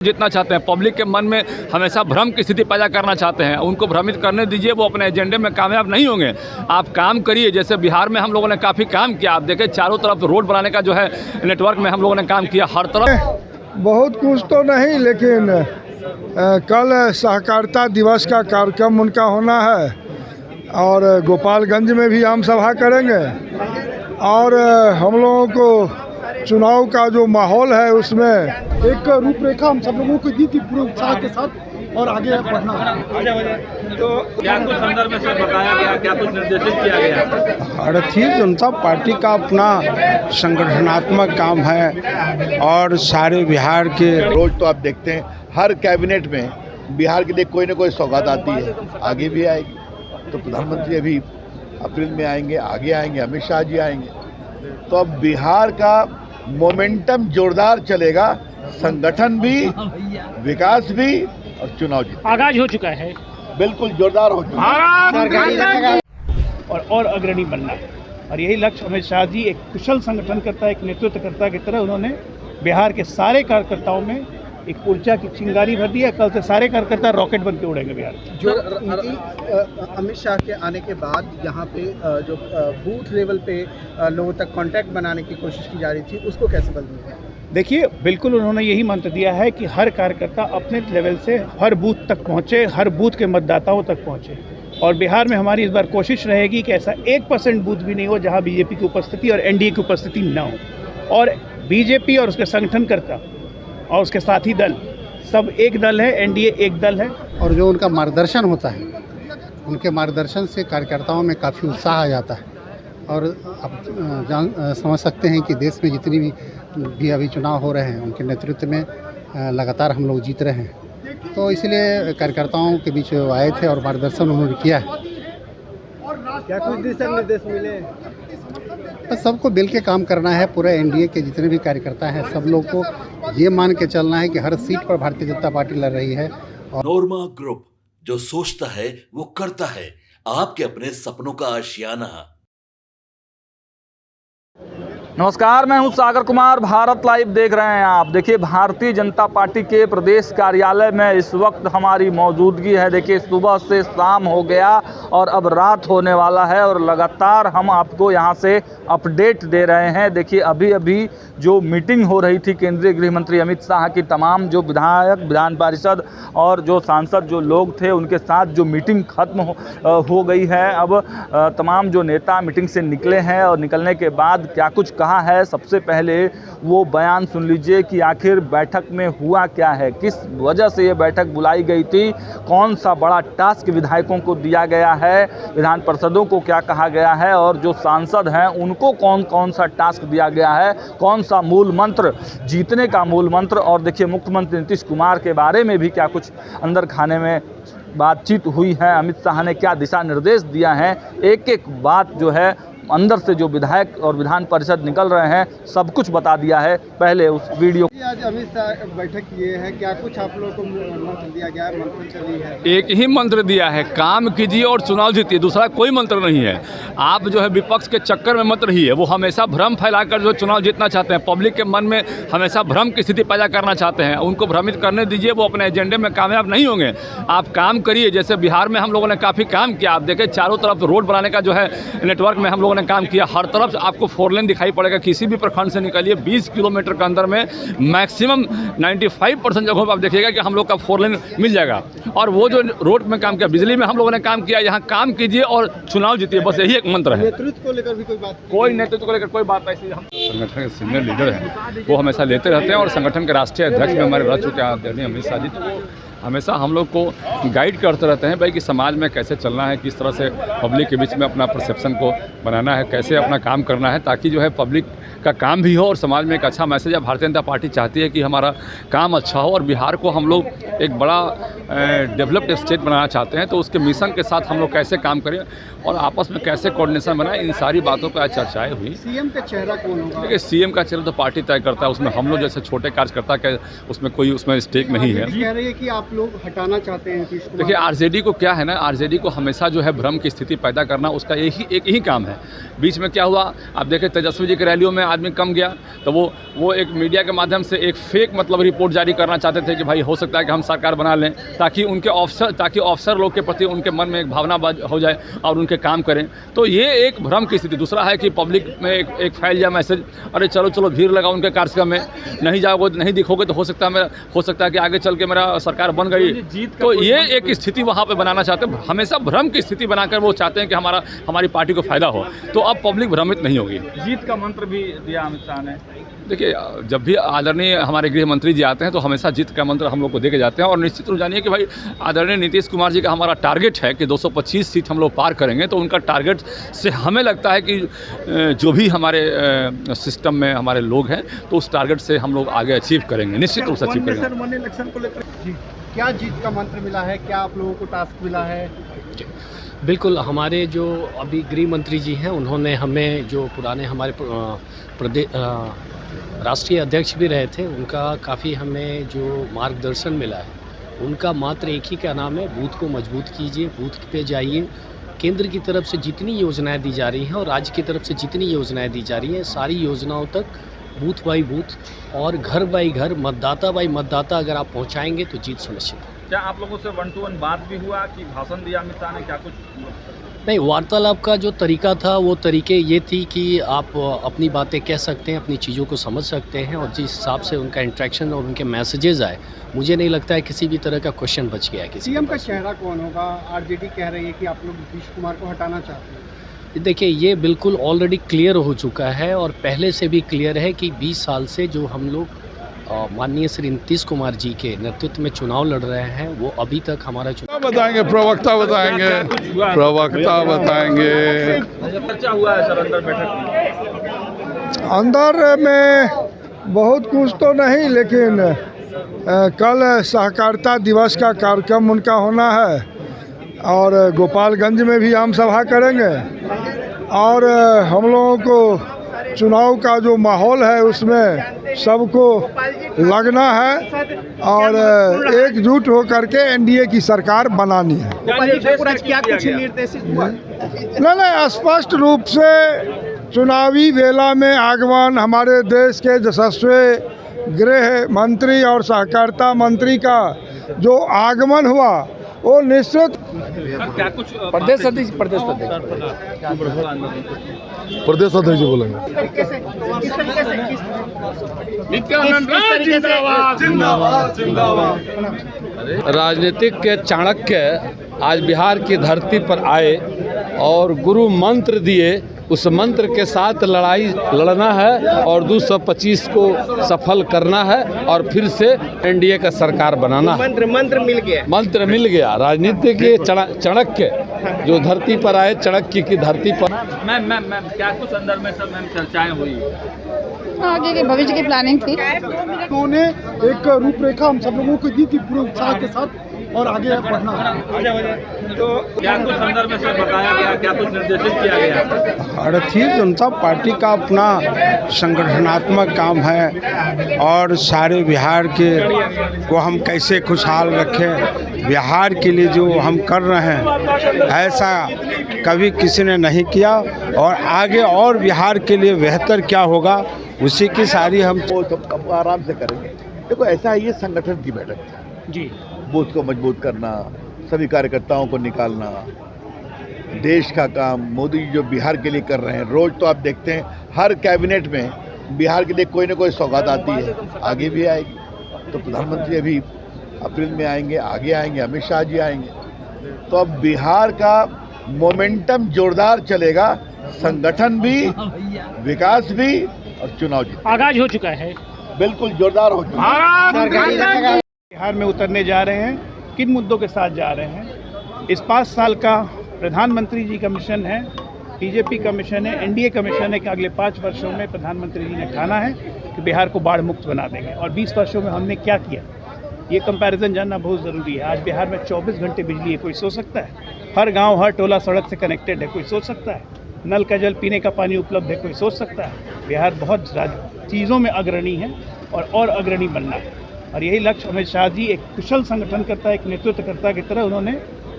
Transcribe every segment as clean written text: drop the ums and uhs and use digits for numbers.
जीतना चाहते हैं, पब्लिक के मन में हमेशा भ्रम की स्थिति पैदा करना चाहते हैं। उनको भ्रमित करने दीजिए, वो अपने एजेंडे में कामयाब नहीं होंगे। आप काम करिए, जैसे बिहार में हम लोगों ने काफ़ी काम किया। आप देखें चारों तरफ रोड बनाने का जो है नेटवर्क में हम लोगों ने काम किया, हर तरफ। बहुत कुछ तो नहीं, लेकिन कल सहकारिता दिवस का कार्यक्रम उनका होना है और गोपालगंज में भी आम सभा करेंगे और हम लोगों को चुनाव का जो माहौल है उसमें एक रूपरेखा हम सब लोगों को दी थी पूरे उत्साह के साथ और आगे बढ़ना। तो क्या कुछ संदर्भ में से बताया गया, क्या कुछ निर्देशित किया गया? भारतीय जनता पार्टी का अपना संगठनात्मक काम है और सारे बिहार के रोज तो आप देखते हैं हर कैबिनेट में बिहार के लिए कोई ना कोई सौगात आती है, आगे भी आएगी। तो प्रधानमंत्री अभी अप्रैल में आएंगे, आगे आएंगे, अमित शाह जी आएंगे। तो अब बिहार का मोमेंटम जोरदार चलेगा, संगठन भी, विकास भी और चुनाव जीत आगाज हो चुका है, बिल्कुल जोरदार हो चुका है और अग्रणी बनना। और यही लक्ष्य अमित शाह जी एक कुशल संगठनकर्ता, एक नेतृत्वकर्ता की तरह उन्होंने बिहार के सारे कार्यकर्ताओं में एक ऊर्जा की चिंगारी भर दी है। कल से सारे कार्यकर्ता रॉकेट बन के उड़ेंगे बिहार। जो अमित शाह के आने के बाद यहाँ पे जो बूथ लेवल पे लोगों तक कांटेक्ट बनाने की कोशिश की जा रही थी, उसको कैसे बदलेंगे? देखिए, बिल्कुल उन्होंने यही मंत्र दिया है कि हर कार्यकर्ता अपने लेवल से हर बूथ तक पहुँचे, हर बूथ के मतदाताओं तक पहुँचे। और बिहार में हमारी इस बार कोशिश रहेगी कि ऐसा 1% बूथ भी नहीं हो जहाँ बीजेपी की उपस्थिति और एनडीए की उपस्थिति न हो। और बीजेपी और उसके संगठनकर्ता और उसके साथी दल सब एक दल है, एनडीए एक दल है। और जो उनका मार्गदर्शन होता है, उनके मार्गदर्शन से कार्यकर्ताओं में काफ़ी उत्साह आ जाता है। और अब समझ सकते हैं कि देश में जितनी भी अभी चुनाव हो रहे हैं उनके नेतृत्व में लगातार हम लोग जीत रहे हैं। तो इसलिए कार्यकर्ताओं के बीच आए थे और मार्गदर्शन उन्होंने किया है। क्या कुछ दिशा निर्देश मिले? बस सबको मिल के काम करना है। पूरे एनडीए के जितने भी कार्यकर्ता हैं सब लोग को ये मान के चलना है कि हर सीट पर भारतीय जनता पार्टी लड़ रही है। नोरमा ग्रुप, जो सोचता है वो करता है। आपके अपने सपनों का आशियाना। नमस्कार, मैं हूं सागर कुमार, भारत लाइव देख रहे हैं आप। देखिए, भारतीय जनता पार्टी के प्रदेश कार्यालय में इस वक्त हमारी मौजूदगी है। देखिए, सुबह से शाम हो गया और अब रात होने वाला है और लगातार हम आपको यहां से अपडेट दे रहे हैं। देखिए, अभी अभी जो मीटिंग हो रही थी केंद्रीय गृह मंत्री अमित शाह की, तमाम जो विधायक, विधान पारिषद और जो सांसद जो लोग थे उनके साथ जो मीटिंग खत्म हो गई है। अब तमाम जो नेता मीटिंग से निकले हैं और निकलने के बाद क्या कुछ कहा है, सबसे पहले वो बयान सुन लीजिए कि आखिर बैठक में हुआ क्या है, किस वजह से ये बैठक बुलाई गई थी, कौन सा बड़ा टास्क विधायकों को दिया गया है, विधान पार्षदों को क्या कहा गया है और जो सांसद हैं उनको कौन कौन सा टास्क दिया गया है, कौन सा मूल मंत्र, जीतने का मूल मंत्र। और देखिए, मुख्यमंत्री नीतीश कुमार के बारे में भी क्या कुछ अंदर खाने में बातचीत हुई है, अमित शाह ने क्या दिशा निर्देश दिया है, एक एक बात जो है अंदर से जो विधायक और विधान परिषद निकल रहे हैं सब कुछ बता दिया है। पहले उस वीडियो। आज अमित शाह बैठक किए हैं, क्या कुछ आप लोगों को मंत्र दिया गया है, मंत्र चली है? एक ही मंत्र दिया है, काम कीजिए और चुनाव जीतिए, दूसरा कोई मंत्र नहीं है। आप जो है विपक्ष के चक्कर में मत रहिए। वो हमेशा भ्रम फैलाकर जो चुनाव जीतना चाहते हैं, पब्लिक के मन में हमेशा भ्रम की स्थिति पैदा करना चाहते हैं। उनको भ्रमित करने दीजिए, वो अपने एजेंडे में कामयाब नहीं होंगे। आप काम करिए, जैसे बिहार में हम लोगों ने काफ़ी काम किया। आप देखें चारों तरफ रोड बनाने का जो है नेटवर्क में हम लोगों ने काम किया, हर तरफ आपको 4 लेन दिखाई पड़ेगा। किसी भी प्रखंड से निकलिए 20 किलोमीटर के अंदर में मैक्सिमम 95% जगहों पर आप देखिएगा कि हम लोग का 4 लेन मिल जाएगा। और वो जो रोड में काम किया, बिजली में हम लोगों ने काम किया, यहाँ काम कीजिए और चुनाव जीतिए, बस यही एक मंत्र है। नेतृत्व को लेकर भी कोई बात? कोई नेतृत्व को लेकर कोई बात ऐसी। हम संगठन के सीनियर लीडर हैं, वो हमेशा लेते रहते हैं और संगठन के राष्ट्रीय अध्यक्ष में हमारे रह चुके हैं आदरणीय अमित शाह जी, तो वो हमेशा हम लोग को गाइड करते रहते हैं भाई कि समाज में कैसे चलना है, किस तरह से पब्लिक के बीच में अपना परसेप्शन को बनाना है, कैसे अपना काम करना है, ताकि जो है पब्लिक का काम भी हो और समाज में एक अच्छा मैसेज है। भारतीय जनता पार्टी चाहती है कि हमारा काम अच्छा हो और बिहार को हम लोग एक बड़ा डेवलप्ड स्टेट बनाना चाहते हैं। तो उसके मिशन के साथ हम लोग कैसे काम करें और आपस में कैसे कोऑर्डिनेशन बनाए, इन सारी बातों पर आज चर्चाएँ हुई। सीएम का चेहरा कौन होगा? देखिए, सीएम का चेहरा तो पार्टी तय करता है, उसमें हम लोग जैसे छोटे कार्यकर्ता के उसमें कोई उसमें स्टेक नहीं है। कह रही है कि आप लोग हटाना चाहते हैं नीतीश कुमार। देखिए, आरजेडी को क्या है ना, आरजेडी को हमेशा जो है भ्रम की स्थिति पैदा करना उसका एक ही काम है। बीच में क्या हुआ, आप देखें तेजस्वी जी की रैलियों में आदमी कम गया तो वो एक मीडिया के माध्यम से एक फेक मतलब रिपोर्ट जारी करना चाहते थे कि भाई हो सकता है कि हम सरकार बना लें, ताकि अफसर लोग के प्रति उनके मन में एक भावना हो जाए और उनके काम करें। तो ये एक भ्रम की स्थिति। दूसरा है कि पब्लिक में एक फैल जाए मैसेज, अरे चलो भीड़ लगाओ उनके कार्यक्रम में, नहीं जाओगे नहीं दिखोगे तो हो सकता है कि आगे चल के मेरा सरकार बन गई। तो ये एक स्थिति वहाँ पे बनाना चाहते हैं, हमेशा भ्रम की स्थिति बनाकर वो चाहते हैं कि हमारी पार्टी को फायदा हो। तो अब पब्लिक भ्रमित नहीं होगी। जीत का मंत्र भी दिया अमित शाह ने। देखिए, जब भी आदरणीय हमारे गृह मंत्री जी आते हैं तो हमेशा जीत का मंत्र हम लोग को दे के जाते हैं। और निश्चित रूप जानिए कि भाई आदरणीय नीतीश कुमार जी का हमारा टारगेट है कि 225 सीट हम लोग पार करेंगे। तो उनका टारगेट से हमें लगता है कि जो भी हमारे सिस्टम में हमारे लोग हैं तो उस टारगेट से हम लोग आगे अचीव करेंगे, निश्चित रूप से अचीव करेंगे। सर, वन इलेक्शन को लेकर क्या जीत का मंत्र मिला है, क्या आप लोगों को टास्क मिला है? बिल्कुल, हमारे जो अभी गृह मंत्री जी हैं उन्होंने हमें, जो पुराने हमारे राष्ट्रीय अध्यक्ष भी रहे थे, उनका काफ़ी हमें जो मार्गदर्शन मिला है, उनका मात्र एक ही का नाम है, बूथ को मजबूत कीजिए, बूथ पे जाइए। केंद्र की तरफ से जितनी योजनाएं दी जा रही हैं और राज्य की तरफ से जितनी योजनाएं दी जा रही हैं, सारी योजनाओं तक बूथ बाई बूथ और घर बाई घर, मतदाता बाई मतदाता अगर आप पहुंचाएंगे तो जीत सुनिश्चित है। क्या आप लोगों से 1-to-1 बात भी हुआ कि भाषण दिया अमित शाह ने, क्या कुछ? नहीं, वार्तालाप का जो तरीका था वो तरीके ये थी कि आप अपनी बातें कह सकते हैं, अपनी चीज़ों को समझ सकते हैं, और जिस हिसाब से उनका इंटरेक्शन और उनके मैसेजेस आए, मुझे नहीं लगता है किसी भी तरह का क्वेश्चन बच गया है किसी। सीएम का चेहरा कौन होगा? आरजेडी कह रही है कि आप लोग नीतीश कुमार को हटाना चाहते हैं। देखिए, ये बिल्कुल ऑलरेडी क्लियर हो चुका है और पहले से भी क्लियर है कि 20 साल से जो हम लोग माननीय श्री नीतीश कुमार जी के नेतृत्व में चुनाव लड़ रहे हैं, वो अभी तक हमारा चुनाव बताएंगे, प्रवक्ता बताएंगे। चर्चा हुआ है सर अंदर बैठक में? अंदर में बहुत कुछ तो नहीं, लेकिन कल सहकारिता दिवस का कार्यक्रम उनका होना है और गोपालगंज में भी आम सभा करेंगे। और हम लोगों को चुनाव का जो माहौल है उसमें सबको लगना है और एकजुट होकर के एनडीए की सरकार बनानी है। क्या कुछ निर्देशित हुआ? नहीं, स्पष्ट रूप से चुनावी वेला में आगमन हमारे देश के यशस्वी गृह मंत्री और सहकारिता मंत्री का जो आगमन हुआ वो निश्चित। क्या कुछ प्रदेश अध्यक्ष जी बोलेंगे। राजनीतिक के चाणक्य आज बिहार की धरती पर आए और गुरु मंत्र दिए। उस मंत्र के साथ लड़ाई लड़ना है और 225 को सफल करना है और फिर से एनडीए का सरकार बनाना है। मंत्र मिल गया। राजनीति के चाणक्य जो धरती पर आए, चाणक्य की धरती पर। मैम क्या कुछ अंदर में सब मैम चर्चाएं हुई? आगे के भविष्य की प्लानिंग थी। उन्होंने एक रूपरेखा हम सब लोगों को दी थी पूरे उत्साह के साथ और आगे बढ़ना। तो क्या कुछ अंदर में सब बताया गया, क्या कुछ निर्देशित किया गया? भारतीय जनता पार्टी का अपना संगठनात्मक काम है और सारे बिहार के को हम कैसे खुशहाल रखें, बिहार के लिए जो हम कर रहे हैं ऐसा कभी किसी ने नहीं किया और आगे और बिहार के लिए बेहतर क्या होगा उसी की सारी हम आराम से करेंगे। देखो, ऐसा है, ये संगठन की बैठक है जी। बूथ को मजबूत करना, सभी कार्यकर्ताओं को निकालना, देश का काम मोदी जी जो बिहार के लिए कर रहे हैं। रोज तो आप देखते हैं हर कैबिनेट में बिहार के लिए कोई ना कोई सौगात आती है, आगे भी आएगी। तो प्रधानमंत्री अभी अप्रैल में आएंगे, आगे आएंगे, अमित शाह जी आएंगे। तो अब बिहार का मोमेंटम जोरदार चलेगा, संगठन भी, विकास भी और चुनाव जीत। आगाज हो चुका है, बिल्कुल जोरदार हो चुका है। बिहार में उतरने जा रहे हैं, किन मुद्दों के साथ जा रहे हैं? इस 5 साल का प्रधानमंत्री जी का मिशन है, बीजेपी का मिशन है, एनडीए का मिशन है कि अगले 5 वर्षों में प्रधानमंत्री जी ने ठाना है कि बिहार को बाढ़ मुक्त बना देंगे। और 20 वर्षों में हमने क्या किया, ये कंपैरिजन जानना बहुत ज़रूरी है। आज बिहार में 24 घंटे बिजली है, कोई सोच सकता है? हर गाँव हर टोला सड़क से कनेक्टेड है, कोई सोच सकता है? नल का जल, पीने का पानी उपलब्ध है, कोई सोच सकता है? बिहार बहुत चीज़ों में अग्रणी है और अग्रणी बनना है। और यही लक्ष्य अमित शाह जी एक कुशल संगठनकर्ता, एक नेतृत्वकर्ता की तरह उन्होंने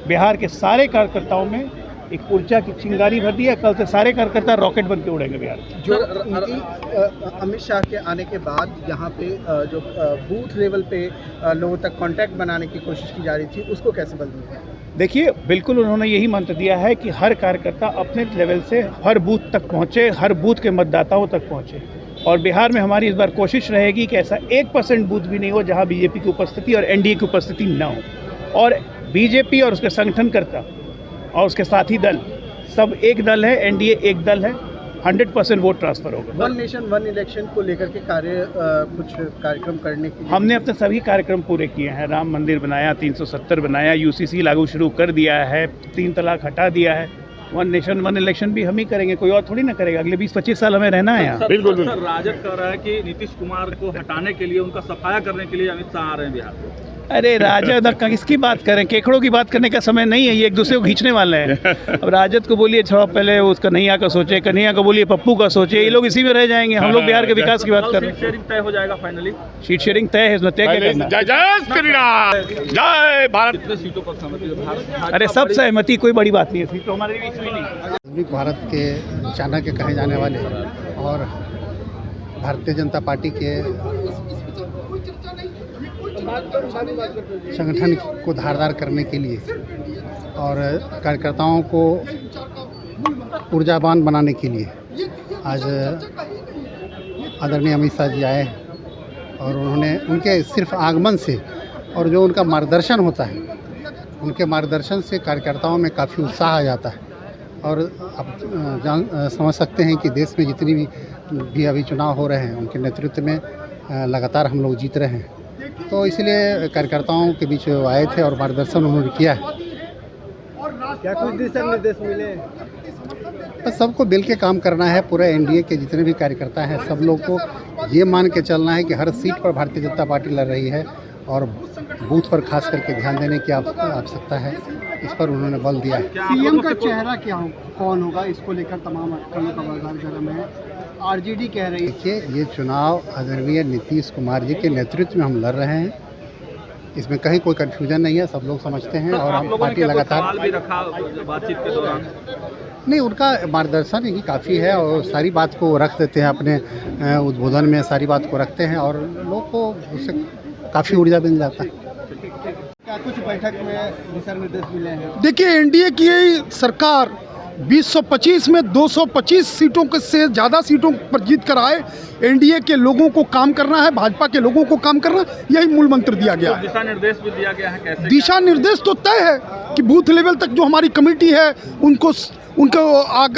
बिहार के सारे कार्यकर्ताओं में एक ऊर्जा की चिंगारी भर दी है। कल से सारे कार्यकर्ता रॉकेट बन के उड़ेंगे बिहार में। जो नीति अमित शाह के आने के बाद यहाँ पे जो बूथ लेवल पे लोगों तक कांटेक्ट बनाने की कोशिश की जा रही थी, उसको कैसे बदलेंगे? देखिए, बिल्कुल उन्होंने यही मंत्र दिया है कि हर कार्यकर्ता अपने लेवल से हर बूथ तक पहुँचे, हर बूथ के मतदाताओं तक पहुँचे। और बिहार में हमारी इस बार कोशिश रहेगी कि ऐसा 1% बूथ भी नहीं हो जहाँ बीजेपी की उपस्थिति और एनडीए की उपस्थिति न हो। और बीजेपी और उसके संगठनकर्ता और उसके साथी दल सब एक दल है, एनडीए एक दल है। 100% वोट ट्रांसफर होगा। वन नेशन वन इलेक्शन को लेकर के कुछ कार्यक्रम करने के लिए हमने अपने सभी कार्यक्रम पूरे किए हैं। राम मंदिर बनाया, 370 बनाया, यूसीसी लागू शुरू कर दिया है, 3 तलाक हटा दिया है। वन नेशन वन इलेक्शन भी हम ही करेंगे, कोई और थोड़ी ना करेगा। अगले 20-25 साल हमें रहना है यहाँ। बिल्कुल। राजद कह रहा है कि नीतीश कुमार को हटाने के लिए, उनका सफाया करने के लिए अमित शाह आ रहे हैं बिहार में। अरे राजद किसकी बात करें? केकड़ों की बात करने का समय नहीं है, ये एक दूसरे को खींचने वाले हैं। अब राजद को बोलिए छोड़ो, पहले उसका कन्हैया का सोचे, कन्हैया को बोलिए पप्पू का सोचे, ये लोग इसी में रह जाएंगे। हम लोग बिहार के विकास की बात कर रहे हैं। सीट शेयरिंग तय हो जाएगा फाइनली। सीट शेयरिंग तय है, इसमें तय क्या करना? जय भारत। कितने सीटों पर सहमति? अरे सब सहमति, कोई बड़ी बात नहीं है। सीट तो हमारे बीच में नहीं। भारत के चाणक्य कहे जाने वाले और भारतीय जनता पार्टी के संगठन को धारदार करने के लिए और कार्यकर्ताओं को ऊर्जावान बनाने के लिए आज आदरणीय अमित शाह जी आए और उन्होंने उनके सिर्फ आगमन से और जो उनका मार्गदर्शन होता है, उनके मार्गदर्शन से कार्यकर्ताओं में काफ़ी उत्साह आ जाता है। और आप समझ सकते हैं कि देश में जितनी भी अभी चुनाव हो रहे हैं, उनके नेतृत्व में लगातार हम लोग जीत रहे हैं। तो इसलिए कार्यकर्ताओं के बीच आए थे और मार्गदर्शन उन्होंने किया है। क्या कुछ दिशा निर्देश मिले? बस सबको मिल के काम करना है। पूरे एनडीए के जितने भी कार्यकर्ता हैं, सब लोग को ये मान के चलना है कि हर सीट पर भारतीय जनता पार्टी लड़ रही है और बूथ पर खास करके ध्यान देने की आवश्यकता है। इस पर उन्होंने बल दिया है। सीएम का चेहरा कौन होगा, इसको लेकर तमाम अटकलों का बाजार गर्म है। आरजेडी कह रही है। देखिए, ये चुनाव आदरणीय नीतीश कुमार जी के नेतृत्व में हम लड़ रहे हैं, इसमें कहीं कोई कन्फ्यूजन नहीं है, सब लोग समझते हैं। और हम पार्टी लगातार भी रखा बातचीत के दौरान नहीं, उनका मार्गदर्शन ही काफ़ी है और सारी बात को रख देते हैं अपने उद्बोधन में, सारी बात को रखते हैं और लोग को उससे काफ़ी ऊर्जा मिल जाता है। क्या कुछ बैठक में दिशा निर्देश मिले हैं? देखिए, एनडीए की सरकार 2025 में 225 सीटों से ज़्यादा सीटों पर जीत कर आए। एनडीए के लोगों को काम करना है, भाजपा के लोगों को काम करना, यही मूल मंत्र दिया गया है। दिशा निर्देश भी दिया गया है कैसे? दिशा निर्देश तो तय है कि बूथ लेवल तक जो हमारी कमेटी है उनको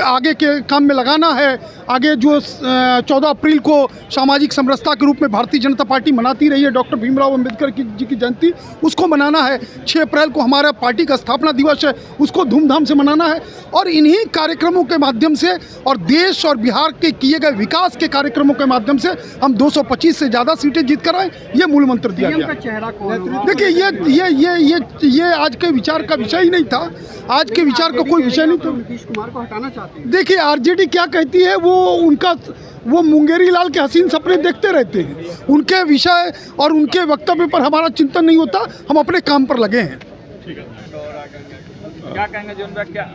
आगे के काम में लगाना है। आगे जो 14 अप्रैल को सामाजिक समरसता के रूप में भारतीय जनता पार्टी मनाती रही है, डॉक्टर भीमराव अंबेडकर जी की जयंती, उसको मनाना है। 6 अप्रैल को हमारा पार्टी का स्थापना दिवस है, उसको धूमधाम से मनाना है। और इन्हीं कार्यक्रमों के माध्यम से और देश और बिहार के किए गए विकास के कार्यक्रमों के माध्यम से हम 225 से ज़्यादा सीटें जीत कर आए, ये मूल मंत्र दिया गया। चेहरा कौन? देखिए, ये आज के विचार का विषय ही नहीं था। आज के विचार का कोई विषय नहीं था। नीतीश कुमार को हटाना चाहते हैं। देखिए, आरजेडी क्या कहती है, वो मुंगेरी लाल के हसीन सपने देखते रहते हैं। उनके विषय और उनके वक्तव्य पर हमारा चिंतन नहीं होता, हम अपने काम पर लगे हैं। क्या कहेंगे जो क्या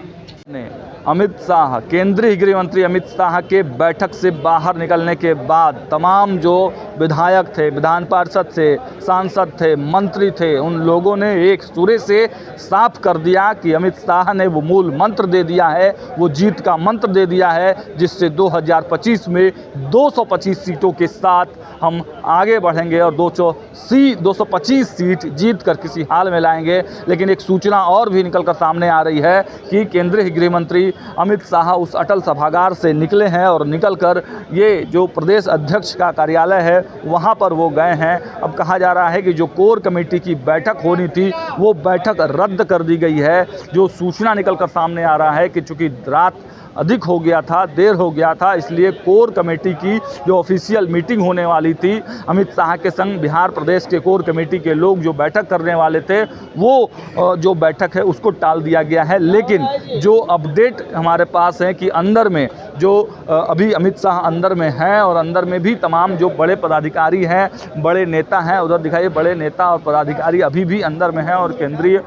अमित शाह, केंद्रीय गृह मंत्री अमित शाह के बैठक से बाहर निकलने के बाद तमाम जो विधायक थे, विधान पार्षद थे, सांसद थे, मंत्री थे, उन लोगों ने एक सूरे से साफ कर दिया कि अमित शाह ने वो मूल मंत्र दे दिया है, वो जीत का मंत्र दे दिया है, जिससे 2025 में 225 सीटों के साथ हम आगे बढ़ेंगे और 225 सीट जीत कर किसी हाल में लाएंगे। लेकिन एक सूचना और भी निकल कर सामने आ रही है कि केंद्रीय गृह मंत्री अमित शाह उस अटल सभागार से निकले हैं और निकलकर ये जो प्रदेश अध्यक्ष का कार्यालय है वहाँ पर वो गए हैं। अब कहा जा रहा है कि जो कोर कमेटी की बैठक होनी थी वो बैठक रद्द कर दी गई है। जो सूचना निकल कर सामने आ रहा है कि चूँकि रात अधिक हो गया था, देर हो गया था, इसलिए कोर कमेटी की जो ऑफिशियल मीटिंग होने वाली थी अमित शाह के संग बिहार प्रदेश के कोर कमेटी के लोग जो बैठक करने वाले थे, वो जो बैठक है उसको टाल दिया गया है। लेकिन जो अपडेट हमारे पास है कि अंदर में जो अभी अमित शाह अंदर में है और अंदर में भी तमाम जो बड़े पदाधिकारी हैं, बड़े नेता हैं, उधर दिखाइए बड़े नेता और पदाधिकारी अभी भी अंदर में हैं और केंद्रीय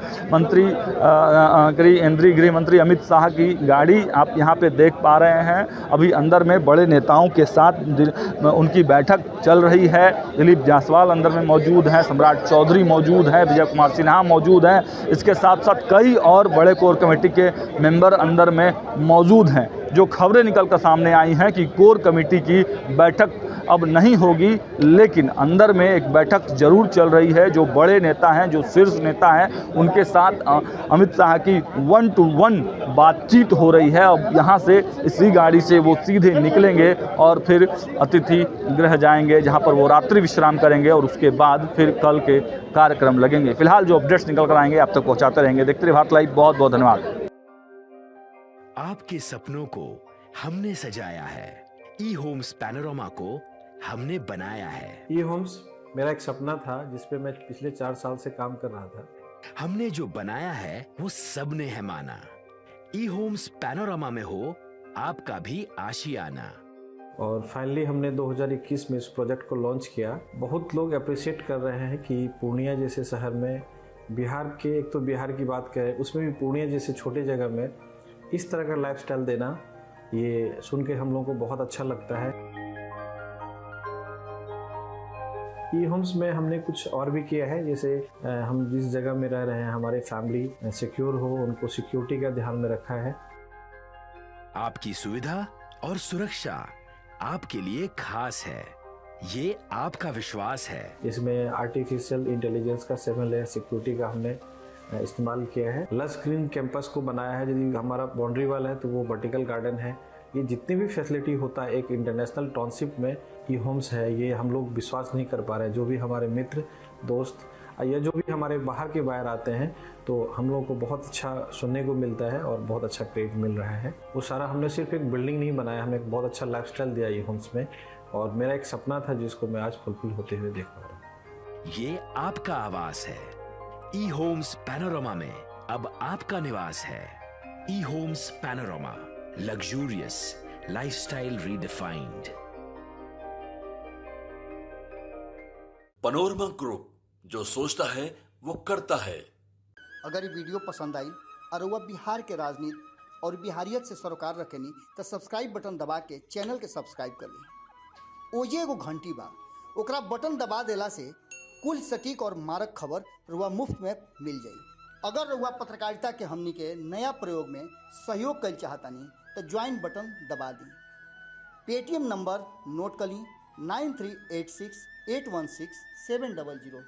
गृह मंत्री अमित शाह की गाड़ी आप यहाँ पे देख पा रहे हैं। अभी अंदर में बड़े नेताओं के साथ उनकी बैठक चल रही है। दिलीप जायसवाल अंदर में मौजूद हैं, सम्राट चौधरी मौजूद हैं, विजय कुमार सिन्हा मौजूद हैं। इसके साथ साथ कई और बड़े कोर कमेटी के मेंबर अंदर में मौजूद हैं। जो खबरें निकल कर सामने आई हैं कि कोर कमेटी की बैठक अब नहीं होगी, लेकिन अंदर में एक बैठक जरूर चल रही है। जो बड़े नेता हैं, जो शीर्ष नेता हैं, उनके साथ अमित शाह की 1-to-1 बातचीत हो रही है। अब यहाँ से इसी गाड़ी से वो सीधे निकलेंगे और फिर अतिथि गृह जाएंगे, जहाँ पर वो रात्रि विश्राम करेंगे और उसके बाद फिर कल के कार्यक्रम लगेंगे। फिलहाल जो अपडेट्स निकल कर आएंगे आप तक पहुँचाते रहेंगे। देखते रहिए भारत लाइव। बहुत बहुत धन्यवाद। आपके सपनों को हमने सजाया है, ई होम्स पैनोरमा को हमने बनाया है। ई होम्स मेरा एक सपना था जिस पे मैं पिछले 4 साल से काम कर रहा था। हमने जो बनाया है वो सबने है माना। ई होम्स पैनोरमा में हो आपका भी आशियाना। और फाइनली हमने 2021 में इस प्रोजेक्ट को लॉन्च किया। बहुत लोग अप्रिशिएट कर रहे हैं कि पूर्णिया जैसे शहर में, बिहार के, एक तो बिहार की बात करें उसमें भी पूर्णिया जैसे छोटे जगह में इस तरह का लाइफस्टाइल देना, ये सुन के हम लोगों को बहुत अच्छा लगता है। ई होम्स में हमने कुछ और भी किया है, जैसे हम जिस जगह में रह रहे हैं हमारे फैमिली सिक्योर हो, उनको सिक्योरिटी का ध्यान में रखा है। आपकी सुविधा और सुरक्षा आपके लिए खास है, ये आपका विश्वास है। इसमें आर्टिफिशियल इंटेलिजेंस का 7 लेयर सिक्योरिटी का हमने इस्तेमाल किया है। लस ग्रीन कैंपस को बनाया है। यदि हमारा बाउंड्री वाल है तो वो वर्टिकल गार्डन है। ये जितनी भी फैसिलिटी होता है एक इंटरनेशनल टाउनशिप में ई होम्स है, ये हम लोग विश्वास नहीं कर पा रहे हैं। जो भी हमारे मित्र, दोस्त या जो भी हमारे बाहर के बाहर आते हैं तो हम लोगों को बहुत अच्छा सुनने को मिलता है और बहुत अच्छा क्रेडिट मिल रहा है। वो सारा हमने सिर्फ एक बिल्डिंग नहीं बनाया, हमें एक बहुत अच्छा लाइफस्टाइल दिया ई होम्स में, और मेरा एक सपना था जिसको मैं आज फुलफिल होते हुए देख पा रहा हूँ। ये आपका आवास है। ई होम्स पैनोरमा में अब आपका निवास है। E homes panorama, luxurious lifestyle redefined. Panorama group, जो सोचता है वो करता है। अगर ये वीडियो पसंद आई और वह बिहार के राजनीति और बिहारियत से सरोकार रखेनी तो सब्सक्राइब बटन दबा के चैनल के सब्सक्राइब कर ली। ओजे एगो घंटी बा, ओकरा बटन दबा देला से कुल सटीक और मारक खबर रुआ मुफ्त में मिल जाई। अगर रुआ पत्रकारिता के हमनी के नया प्रयोग में सहयोग कर चाहतानी तो ज्वाइन बटन दबा दी। पेटीएम नंबर नोट कर ली 9386816700।